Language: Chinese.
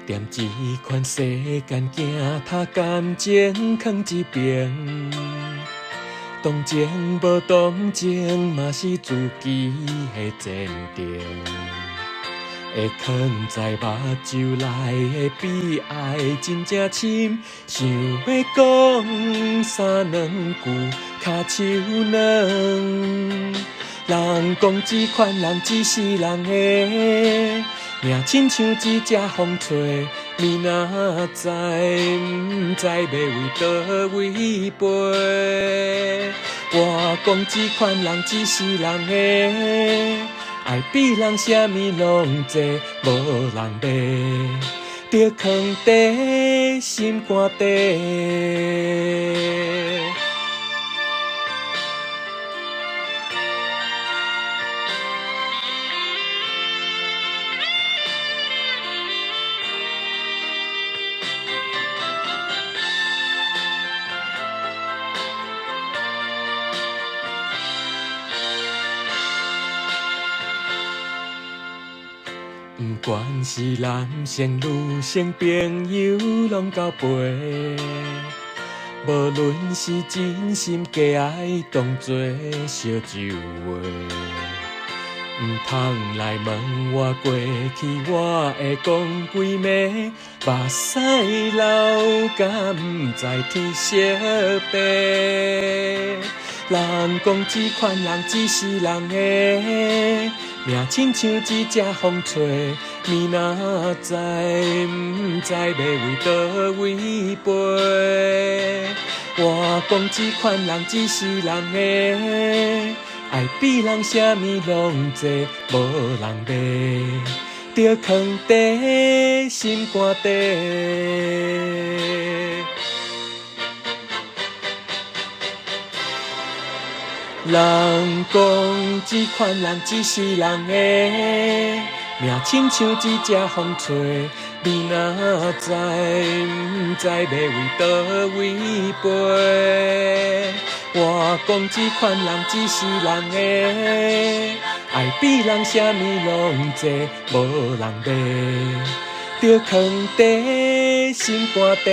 踮一款世间行，他感情藏一边。同情无同情，嘛是自己的坚定。会藏在目睭内的悲哀真正深，想要讲三两句，脚手软。人讲这款人只是人的命，亲像一只风吹，咪若知，毋知要为倒位飞。我讲这款人只是人的，爱比人啥物拢多，无人骂，着藏在心肝底。不管是男性女性朋友，拢交陪。无论是真心假爱，当作烧酒话。唔通来问我过去，我会讲几暝，目屎流，敢唔知天色白。人讲这款人只是人的命，亲像一只风吹，咪若知，毋知要为倒位飞。我讲这款人只是人的，爱比人啥物拢多，无人骂，着藏在心肝底。人讲这款人只是人的命，亲像一只风吹，咪若知，毋知要为倒位飞。我讲这款人只是人的，爱比人啥物拢多，无人骂，着藏在心肝底。